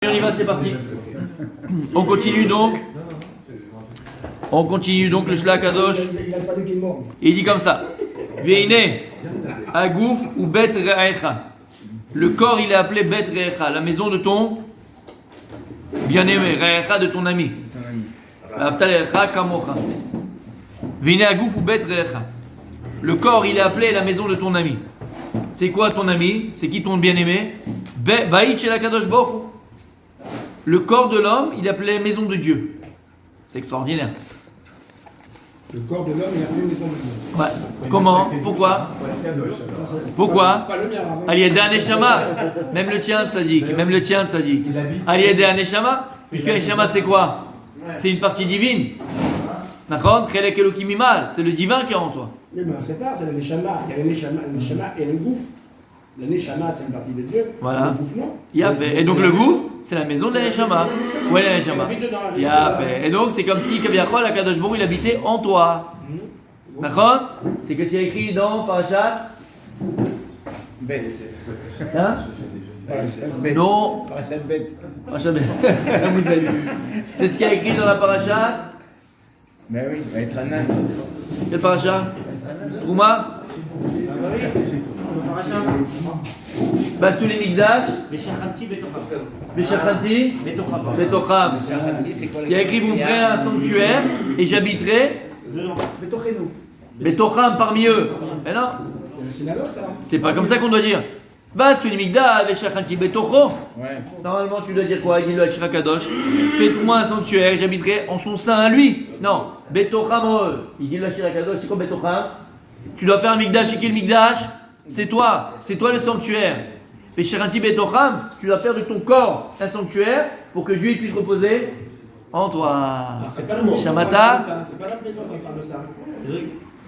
On y va, c'est parti. On continue donc le Shlach Kadosh. Il dit comme ça. Veine, Agouf ou Bet Re'echa. Le corps, il est appelé Bet Re'echa, la maison de ton bien-aimé, Re'echa de ton ami. Re'echa Kamocha. Veine, Agouf ou Bet Re'echa. Le corps, il est appelé la maison de ton ami. C'est quoi ton ami? C'est qui ton bien-aimé? Baït Shel HaKadosh Baruch Hu. Le corps de l'homme, il est appelé la maison de Dieu. C'est extraordinaire. Le corps de l'homme est appelé maison de Dieu. Ouais. Comment? Pourquoi? Pourquoi? Al-Yeda Neshama. Même le tien, Tzadik. Al-Yeda Neshama. Puisque Neshama, c'est quoi? C'est une partie divine. D'accord? Chelek Elokim Mimal. C'est le divin qui est en toi. Oui, mais on ne sait pas, c'est le Neshama. Il y a le Neshama et le Gouf. Le Neshama, c'est une partie de Dieu. Voilà. Le Gouf, non. Il a fait. Et donc le Gouf, c'est la maison de la Neshama. Ouais, la Neshama. Il a fait. Et donc c'est comme si Kaviachol, la Kadosh Baruch Hu, il habitait en toi. D'accord? C'est que c'est écrit dans Parashat. Hein? Non. Parashat Bet. C'est ce qui est écrit dans la Parashat. Mais oui, va être un âne. Quel Parashat? Trouma? Basouli Mikdash. Beshachanti Betocham. Il y a écrit vous me ferez un sanctuaire et j'habiterai Betocham parmi eux. Mais non, c'est pas comme ça qu'on doit dire. Basouli Mikdash Beshachanti Betocho. Normalement tu dois dire quoi? Dis-le à Shirakadosh. Faites-moi un sanctuaire et j'habiterai en son sein à lui. Non, Betocham. Il dit le Shirakadosh, c'est quoi Betocham? Tu dois faire un Mikdash et qui est le Mikdash? C'est toi le sanctuaire. Mais Sharanti Betocham, tu dois faire de ton corps un sanctuaire pour que Dieu puisse reposer en toi. C'est pas le mot. Shamata. C'est pas la maison qui parle de ça.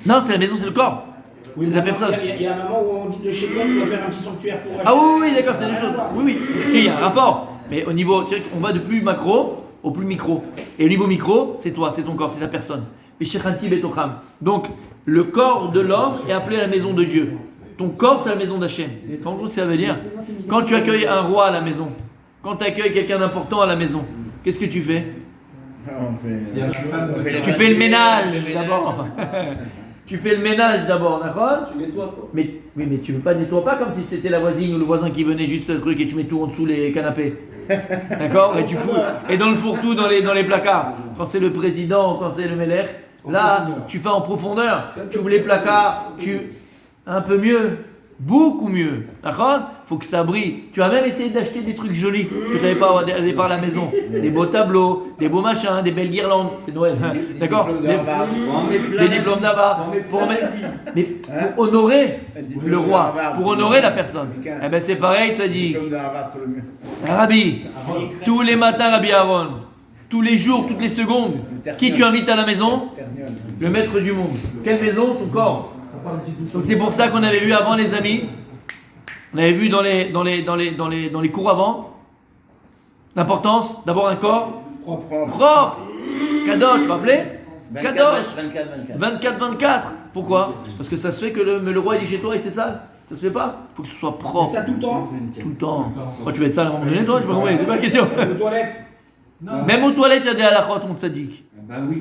Non, c'est la maison, c'est le corps. Oui, c'est la personne. Il y a un moment où on dit de chez toi, tu dois faire un petit sanctuaire pour Ah oui, d'accord, c'est des choses. Oui. Si, il y a un rapport. Mais au niveau, on va de plus macro au plus micro. Et au niveau micro, c'est toi, c'est ton corps, c'est ta personne. Mais Sharanti Betocham. Donc, le corps de l'homme est appelé la maison de Dieu. Ton corps, c'est la maison d'Hachem. En gros, ça veut dire, quand tu accueilles un roi à la maison, quand tu accueilles quelqu'un d'important à la maison, qu'est-ce que tu fais? Tu fais le ménage d'abord. Tu fais le ménage d'abord, d'accord? Tu nettoies quoi? Mais tu veux pas nettoyer pas comme si c'était la voisine ou le voisin qui venait juste le truc et tu mets tout en dessous les canapés. D'accord? Et tu fous. Et dans le fourre-tout, dans les placards. Quand c'est le président, quand c'est le Melech, là, tu fais en profondeur. Tu ouvres les placards, un peu mieux, beaucoup mieux, d'accord? Faut que ça brille. Tu as même essayé d'acheter des trucs jolis que tu n'avais pas au départ à la maison. Des beaux tableaux, des beaux machins, des belles guirlandes. C'est Noël, d'accord? Des diplômes d'Harvard. Pour honorer le roi, pour honorer la personne. Eh ben c'est pareil, ça dit. Rabbi, tous les matins, Rabbi Aaron, tous les jours, toutes les secondes, qui tu invites à la maison? Le maître du monde. Quelle maison? Ton corps. Donc c'est pour ça qu'on avait vu avant les amis, on avait vu dans les cours avant, l'importance d'avoir un corps propre. Kadosh, vous vous rappelez? Kadosh. 24-24. Pourquoi? Parce que ça se fait que le roi il est chez toi et c'est sale. Ça se fait pas. Il faut que ce soit propre. C'est ça tout le temps. Tout le temps. Toi, tu vas être sale à un moment donné, toi? Je sais pas comment, c'est pas la question. Les toilettes. Même aux toilettes, il y a des halakhot, mon tzaddik.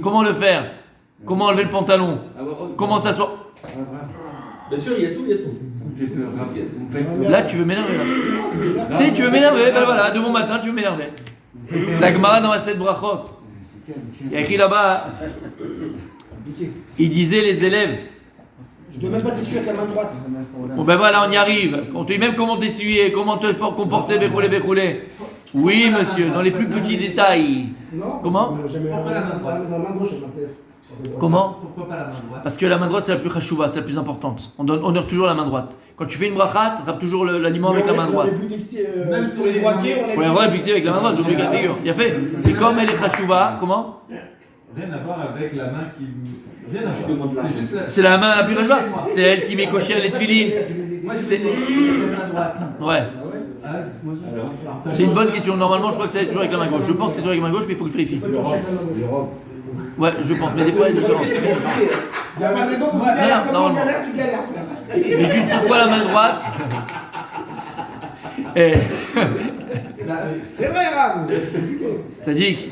Comment le faire? Comment enlever le pantalon? Comment s'asseoir? Bien sûr, il y a tout. Là, tu veux m'énerver là. Si tu veux m'énerver, ben voilà, de bon matin, tu veux m'énerver. La Gemara dans la 7 brachot. Il y a écrit là-bas, il disait les élèves. Je ne dois même pas t'essuyer avec la main droite. Bon ben voilà, on y arrive. On te dit même comment t'essuyer, comment te comporter, bécouler. Oui, monsieur, dans les plus petits détails. Non. Comment? Jamais dans la main gauche, elle m'intéresse. Comment? Pourquoi pas la main droite? Parce que la main droite c'est la plus chachouva, c'est la plus importante. On honore toujours la main droite. Quand tu fais une bracha, tu attrapes toujours l'aliment avec la main droite. Même pour les droitiers, on est. Pour les droits, puis avec la main droite, donc le cas de figure. Il a fait. C'est comme elle est chachouva, comment? Rien à voir avec la main qui. Rien à voir. C'est juste la. C'est la main la plus chachouva. C'est elle qui met cocher les tuilines. C'est. Ouais. C'est une bonne question. Normalement, je crois que c'est toujours avec la main gauche. Je pense que c'est toujours avec la main gauche, mais il faut que je vérifie. Ouais, je pense, mais des fois il y a des différences. Il n'y a pas de raison pour que tu galères. Quand tu galères, tu galères. Mais juste pourquoi la main droite? C'est vrai, Rav. Tzadik,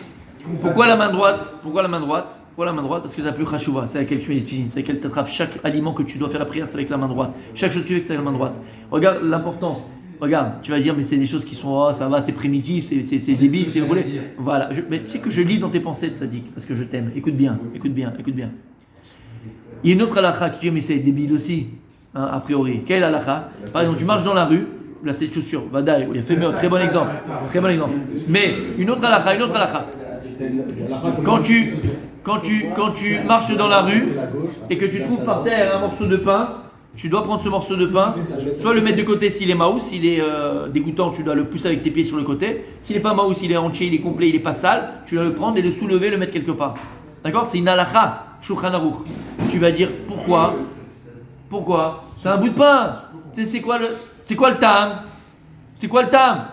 pourquoi la main droite? Pourquoi la main droite? Parce que tu n'as plus chashouva, c'est avec laquelle tu mets les tefilines, c'est avec laquelle tu attrapes chaque aliment que tu dois faire la prière, c'est avec la main droite. Chaque chose que tu fais, c'est avec la main droite. Regarde l'importance. Regarde, tu vas dire, mais c'est des choses qui sont, oh, ça va, c'est primitif, c'est débile, c'est roulé. Voilà, mais tu sais que je lis dans tes pensées, Tzadik, parce que je t'aime. Écoute bien. Il y a une autre halakha qui dit, mais c'est débile aussi, hein, a priori. Quelle halakha? Par exemple, tu marches dans la rue, là c'est des chaussures, Vadaï, il a fait mieux, très bon exemple. Mais une autre halakha. Quand tu marches dans la rue et que tu trouves par terre un morceau de pain, tu dois prendre ce morceau de pain, soit le mettre de côté s'il est maous, s'il est dégoûtant, tu dois le pousser avec tes pieds sur le côté. S'il n'est pas maous, s'il est entier, il est complet, il n'est pas sale, tu dois le prendre et le soulever, le mettre quelque part. D'accord? C'est une halakha, Shulchan Aruch. Tu vas dire pourquoi? C'est un bout de pain. C'est quoi le tam? C'est quoi le tam?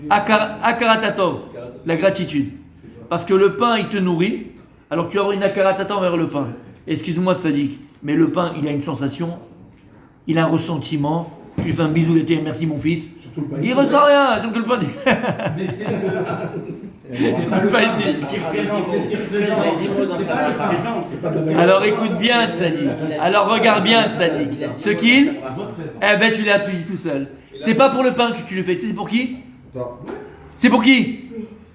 Akaratatov, la gratitude. Parce que le pain, il te nourrit, alors tu vas avoir une akaratata envers le pain. Excuse-moi Tzadik, mais le pain, il a une sensation, il a un ressentiment. Tu lui fais un bisou, merci mon fils. Il ressent rien, surtout le pain. Alors écoute bien Tzadik, alors regarde bien Tzadik. Ce qu'il, tu l'as dit tout seul. C'est pas pour le pain que tu le fais, tu sais c'est pour qui? C'est pour qui?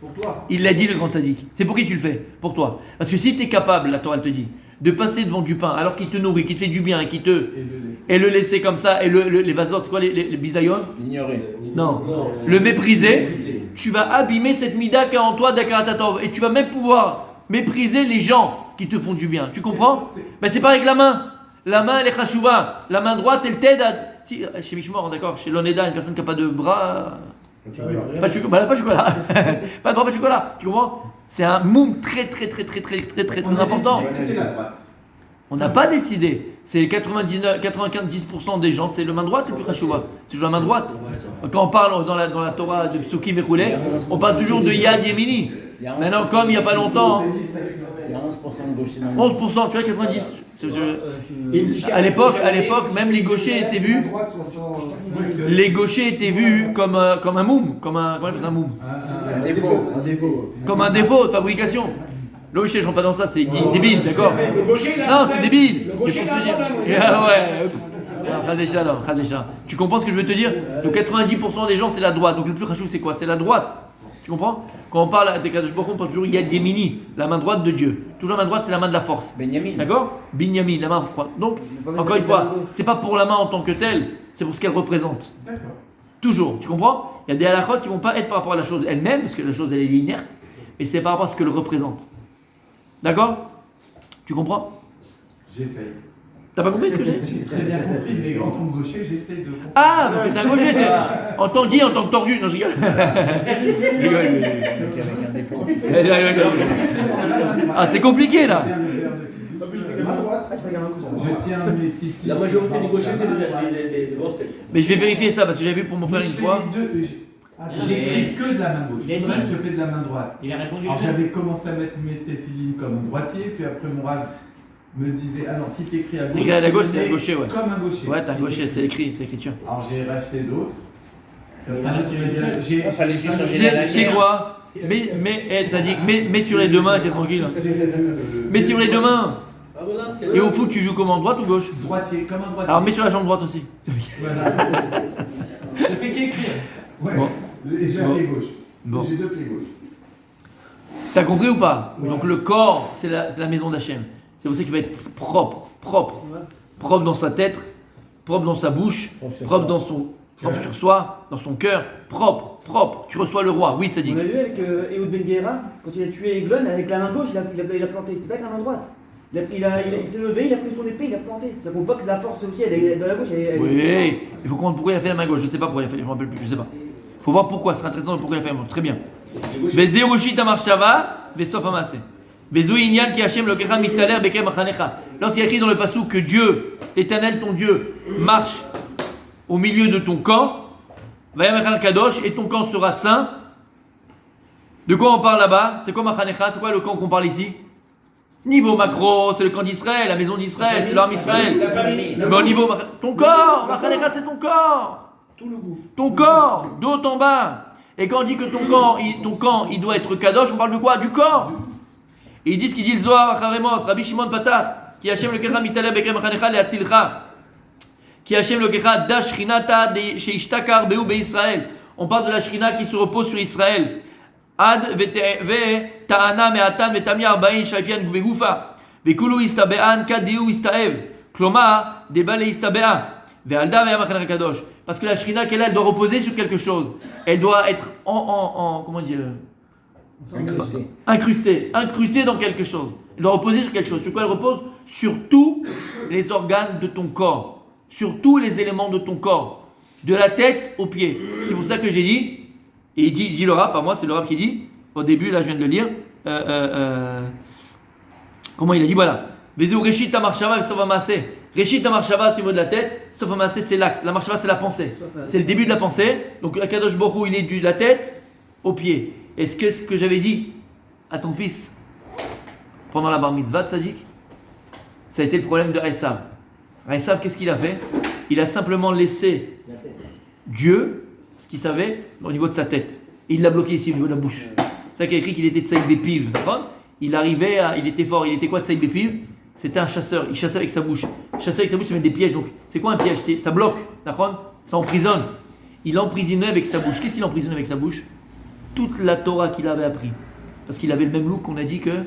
Pour toi. Il l'a dit le grand Tzadik. C'est pour qui tu le fais? Pour toi. Parce que si tu es capable, la Torah elle te dit, de passer devant du pain alors qu'il te nourrit, qu'il te fait du bien et le laisser comme ça, et les vasotes, quoi, les bisayon? Ignorer. Non. Le mépriser, tu vas abîmer cette mida qu'a en toi d'Akaratatov. Et tu vas même pouvoir mépriser les gens qui te font du bien. Tu comprends? Ben c'est pareil avec la main. La main, elle est chashouva. La main droite, elle t'aide à. Si, chez Mishmor, d'accord, chez l'Oneda, une personne qui n'a pas de bras. Pas de chocolat. Pas de chocolat. Pas de bras, pas de chocolat. Tu comprends? C'est un moum très important. On n'a pas décidé. C'est 90% des gens, c'est le main droite le plus chashouva. C'est toujours la main droite. Quand on parle dans la Torah de Psukim et Roulé, on parle toujours de Yad Yemini. Maintenant, comme il n'y a pas longtemps. Il y a 11% de gauchers. 11%, tu vois, 90. À l'époque, même les gauchers étaient vus. Les gauchers étaient vus comme un moum. Comment on appelle ça un moum? Un défaut. Comme un défaut de fabrication. Le gaucher, je rentre pas dans ça, c'est débile, d'accord? Le gaucher, là. Non, c'est débile. Le gaucher, là. Ouais. Tu comprends ce que je veux te dire? Donc 90% des gens, c'est la droite. Donc le plus rachou, c'est quoi? C'est la droite. Tu comprends? Quand on parle des Kadosh Baruch Hu, on parle toujours Yad Yemini, la main droite de Dieu. Toujours la main droite, c'est la main de la force. Benyamin. D'accord? Binyamin, la main droite. Donc, encore une fois, c'est pas pour la main en tant que telle, c'est pour ce qu'elle représente. D'accord. Toujours. Tu comprends? Il y a des halakhot qui vont pas être par rapport à la chose elle-même, parce que la chose elle est inerte, mais c'est par rapport à ce qu'elle représente. D'accord? Tu comprends? J'essaye. T'as pas compris ce que j'ai dit? J'ai très bien compris, mais en tant que gaucher, j'essaie de comprendre. Ah, parce que t'es un gaucher, en tant que tordu. Non, je rigole. Ah, c'est compliqué là. Je tiens mes petits. La majorité des gauchers, c'est des grosses têtes. Mais je vais vérifier ça parce que j'avais vu pour mon frère une fois. J'écris que de la main gauche. Je fais de la main droite. Il a répondu. Alors j'avais commencé à mettre mes téphilines comme droitier, puis après mon rave me disait ah non, si tu écris à gauche. T'écris à la gauche, c'est un gaucher, ouais. Comme un gaucher. Ouais, t'es un gaucher, c'est écrit, c'est écriture. Alors j'ai racheté d'autres. Il fallait juste changer la C'est quoi? Mais Tzadik, mets sur les deux mains, t'es tranquille. Mets sur les deux mains. Et au foot, tu joues comment? Droite ou gauche? Droitier, comme un droitier. Alors mets sur la jambe droite aussi. Voilà. Je fais qu'écrire. Ouais. Bon. Et j'ai un pied gauche. Bon. J'ai deux pieds gauches. T'as compris ou pas? Donc le corps, c'est la maison d'Hachem. C'est pour ça qu'il va être propre. Propre dans sa tête, propre dans sa bouche, propre sur soi, dans son cœur, propre. Tu reçois le roi. Oui, ça dit. On a vu avec Ehud Ben Guerra, quand il a tué Eglon, avec la main gauche, il a planté. C'est pas avec la main droite. Il s'est levé, il a pris son épée, il a planté. Ça prouve pas que la force aussi, elle est de la gauche. Oui, il faut comprendre pourquoi il a fait la main gauche. Je sais pas pourquoi il a fait, je me rappelle plus, je sais pas. Il faut voir pourquoi, c'est intéressant de pourquoi il a fait la main gauche. Très bien. Vezerushi tamarshava, vesof amase. Vezou inyan ki Hashem lokecha mitaler bekem achanecha. Lorsqu'il y a écrit dans le passou que Dieu, l'Éternel ton Dieu, marche au milieu de ton camp, vayamechal kadosh, et ton camp sera saint. De quoi on parle là-bas? C'est quoi machanecha? C'est quoi le camp qu'on parle ici? Niveau macro, c'est le camp d'Israël, la maison d'Israël, c'est l'armée d'Israël. Mais au niveau ton corps, machanecha, c'est ton corps. Tout le gouffre. Ton corps, d'haut en bas. Et quand on dit que ton camp, il doit être kadosh, on parle de quoi? Du corps. Et ils disent ce qu'il dit le Zohar, Charemot, Rabbi Shimon Patar, qui Hashem le kecha mitale bekrem chanecha leatzilcha, qui Hashem le kecha da shrinata sheishtakar beu beIsraël. On parle de la shrina qui se repose sur Israël. Ad ve ta'ana me'atan ve'tamia arba'in shaifian begufa ve'kulu istabe'an kadiu istaev kloma debale istabe'an ve'alda ve'amachan kadosh. Parce que la shrina qu'elle a, elle doit reposer sur quelque chose. Elle doit être comment dire, incrustée dans quelque chose. Elle doit reposer sur quelque chose. Sur quoi elle repose? Sur tous les organes de ton corps, sur tous les éléments de ton corps, de la tête aux pieds. C'est pour ça que j'ai dit, et il dit le Rav, pas moi, c'est le Rav qui dit, au début, là je viens de le lire, comment il a dit, voilà. Vezeu Reshit Tamarshava Sofa Maaseh. Reshit Tamarshava, c'est au niveau de la tête, Sofa Maaseh, c'est l'acte. La Marshava, c'est la pensée. C'est le début de la pensée. Donc, Akadosh Baruch Hu, il est de la tête aux pieds. Est-ce que ce que j'avais dit à ton fils pendant la bar mitzvah de Sadik, ça a été le problème de Esav. Esav, qu'est-ce qu'il a fait? Il a simplement laissé Dieu, ce qu'il savait, au niveau de sa tête. Et il l'a bloqué ici, au niveau de la bouche. C'est ça qu'il a écrit qu'il était Tsaïd Bepiv. Il arrivait, il était fort. Il était quoi Tsaïd Bepiv? C'était un chasseur. Il chassait avec sa bouche. Chasser avec sa bouche, ça met des pièges. Donc, c'est quoi un piège? Ça bloque. Ça emprisonne. Il emprisonnait avec sa bouche. Qu'est-ce qu'il emprisonnait avec sa bouche? Toute la Torah qu'il avait appris. Parce qu'il avait le même look qu'on a dit que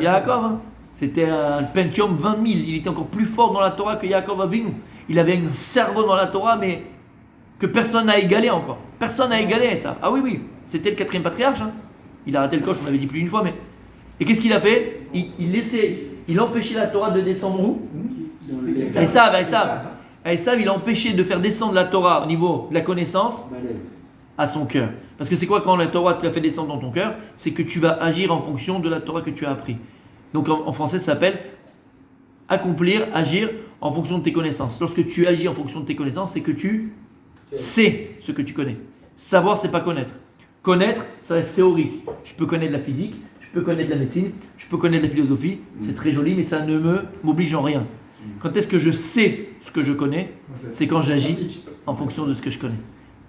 Yaakov. C'était un Pentium 20 000. Il était encore plus fort dans la Torah que Yaakov Avinu. Il avait un cerveau dans la Torah, mais que personne n'a égalé encore. Personne n'a égalé ça. Ah oui. C'était le 4e patriarche. Il a raté le coche, on l'avait dit plus d'une fois. Mais... Et qu'est-ce qu'il a fait? Il empêchait la Torah de descendre où? Esav, il a empêché de faire descendre la Torah au niveau de la connaissance à son cœur. Parce que c'est quoi quand la Torah te la fait descendre dans ton cœur? C'est que tu vas agir en fonction de la Torah que tu as appris. Donc en français, ça s'appelle accomplir, agir en fonction de tes connaissances. Lorsque tu agis en fonction de tes connaissances, c'est que tu sais ce que tu connais. Savoir, c'est pas connaître. Connaître, ça reste théorique. Je peux connaître la physique, je peux connaître la médecine, je peux connaître la philosophie. C'est très joli, mais ça ne m'oblige en rien. Quand est-ce que je sais ce que je connais? C'est quand j'agis en fonction de ce que je connais.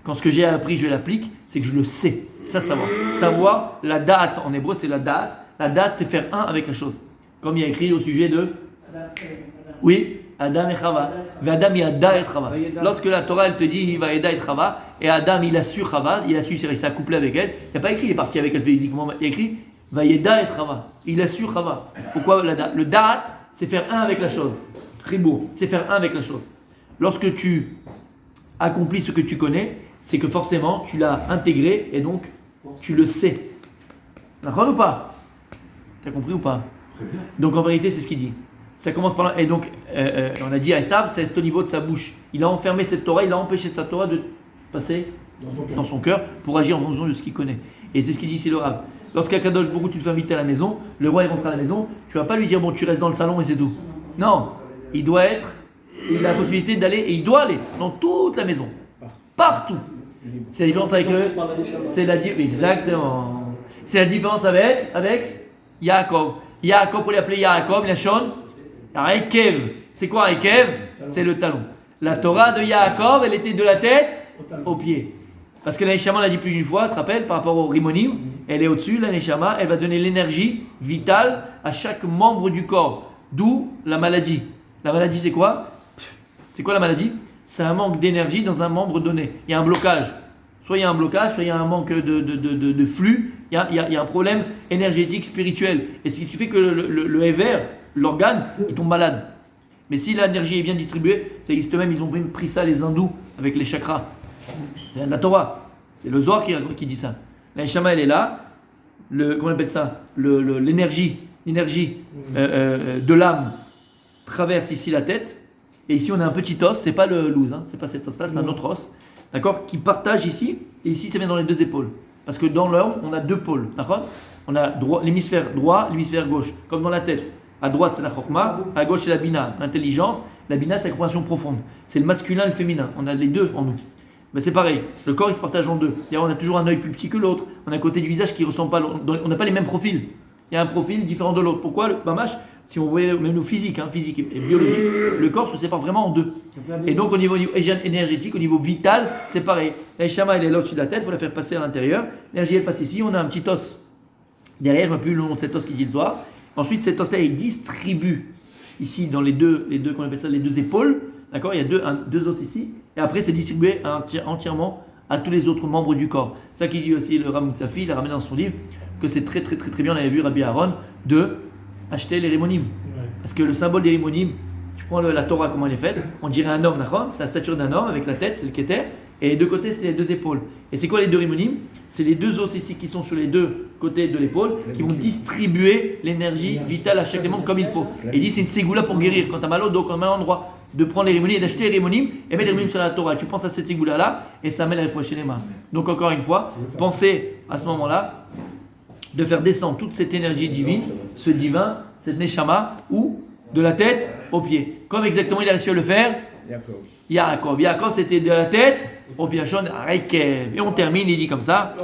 Quand ce que j'ai appris, je l'applique, c'est que je le sais. Ça, savoir. Savoir, la date, en hébreu, c'est la date. La date, c'est faire un avec la chose. Comme il y a écrit au sujet de... Oui, Adam et Chava. Adam yada et Chava. Lorsque la Torah, elle te dit, va yada et Chava, et Adam, il a su Chava, il s'est accouplé avec elle. Il n'y a pas écrit, il est parti avec elle physiquement. Il y a écrit, va yada et Chava. Il a su Chava. Pourquoi la date? Le date, c'est faire un avec la chose. Ribour, c'est faire un avec la chose. Lorsque tu accomplis ce que tu connais, c'est que forcément, tu l'as intégré et donc, tu le sais. D'accord ou pas? T'as compris ou pas? Donc en vérité, c'est ce qu'il dit. Ça commence par là. Et donc, on a dit à Esav, c'est au niveau de sa bouche. Il a enfermé cette Torah, il a empêché sa Torah de passer dans son cœur pour agir en fonction de ce qu'il connaît. Et c'est ce qu'il dit ici le Rav. Lorsqu'Akadosh Baruch Hu, tu te fais inviter à la maison, le roi il rentre à la maison, tu vas pas lui dire bon, tu restes dans le salon et c'est tout. Non, il a la possibilité d'aller, et il doit aller dans toute la maison. Partout. C'est la différence avec eux. Exactement. C'est la différence avec Yaakov. Yaakov, pour l'appeler Yaakov, Lachon, Akev. C'est quoi Akev? C'est le talon. La Torah de Yaakov, elle était de la tête aux pieds. Parce que la Neshama, on l'a dit plus d'une fois, tu te rappelles, par rapport au Rimonim, elle est au-dessus, la Neshama, elle va donner l'énergie vitale à chaque membre du corps. D'où la maladie. La maladie, c'est quoi? C'est quoi la maladie? C'est un manque d'énergie dans un membre donné. Il y a un blocage. Soit il y a un blocage, soit il y a un manque de flux. Il y a un problème énergétique, spirituel. Et c'est ce qui fait que le Hever, l'organe, il tombe malade. Mais si l'énergie est bien distribuée, ça existe même, ils ont même pris ça les hindous avec les chakras. C'est de la Torah. C'est le Zohar qui dit ça. La Neshama, elle est là. Comment on appelle ça? L'énergie de l'âme traverse ici la tête. Et ici, on a un petit os. C'est pas le loose, c'est pas cet os-là, c'est un autre os. D'accord? Qui partage ici. Et ici, ça vient dans les deux épaules. Parce que dans l'homme, on a deux pôles. D'accord? On a l'hémisphère droit, l'hémisphère gauche. Comme dans la tête. À droite, c'est la chokma. À gauche, c'est la bina. L'intelligence. La bina, c'est la compréhension profonde. C'est le masculin et le féminin. On a les deux en nous. Mais c'est pareil. Le corps, il se partage en deux. D'ailleurs, on a toujours un œil plus petit que l'autre. On a un côté du visage qui ne ressemble pas. On n'a pas les mêmes profils. Il il y a un profil différent de l'autre. Pourquoi le Bamash, si on voyait même nous physique et biologique, le corps se sépare vraiment en deux. Et donc au niveau énergétique, au niveau vital, c'est pareil. La Neshama, elle est là au-dessus de la tête, il faut la faire passer à l'intérieur. L'énergie, elle passe ici, on a un petit os derrière, je ne vois plus le nom de cet os qui dit le soir. Ensuite, cet os-là, il distribue ici dans les deux, qu'on appelle ça, les deux épaules. D'accord, il y a deux os ici. Et après, c'est distribué entièrement à tous les autres membres du corps. C'est ça qu'il dit aussi le Rav Mutsafi, il a ramené dans son livre, que c'est très bien, on avait vu Rabbi Aaron, de acheter les rimonim. Parce que le symbole des rimonim, tu prends la Torah, comment elle est faite, on dirait un homme, d'accord, c'est la stature d'un homme avec la tête, c'est le keter, et les deux côtés, c'est les deux épaules. Et c'est quoi les deux rimonim? C'est les deux os ici qui sont sur les deux côtés de l'épaule, qui vont distribuer l'énergie vitale à chaque membre comme il faut. Et il dit c'est une ségoula pour guérir. Quand tu as mal au dos, quand tu as mal à l'endroit, de prendre les rimonim et d'acheter les rimonim et mettre les rimonim sur la Torah. Tu penses à cette ségoula là et ça met la réfouach chez les mains. Donc encore une fois, pensez à ce moment-là de faire descendre toute cette énergie divine, ce divin, cette neshama, ou de la tête aux pieds. Comme exactement il a réussi à le faire Yaakov. Yaakov, c'était de la tête au pied. Et on termine, il dit comme ça.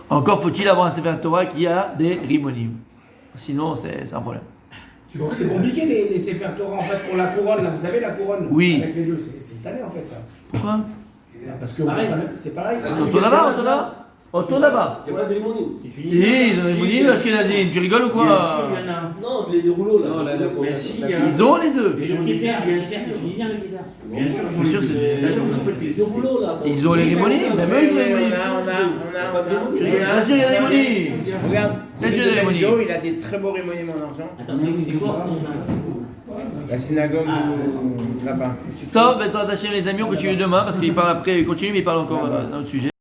Encore faut-il avoir un Sefer Torah qui a des rimonim. Sinon, c'est un problème. Donc c'est compliqué les Sefer Torah en fait pour la couronne, là. Vous savez la couronne Oui. avec les deux, c'est une tannée en fait ça. Pourquoi? Parce que c'est pareil. Autour là-bas. Il n'y a pas de rimonim. Si, les rimonim, Ashkenazim, tu rigoles ou quoi? Bien sûr, il y en a. Non, les rouleaux là. Non, là, Mais si, il y a. Ils ont les deux. Et le guitare, bien sûr, c'est tunisien le guitare. Bien sûr, Bien sûr, c'est Les rouleaux là. Ils ont les rimonim, même eux, ils ont les rimonim. Tu rigoles? Bien sûr, il y a des rimonim. Regarde, Bien sûr, il y a des rimonim. il a des très beaux rimonim en argent. Attends, c'est quoi? La synagogue là-bas. Top, ben ça les amis, on continue demain parce qu'il parle après, il continue, mais il parle encore d'un autre sujet.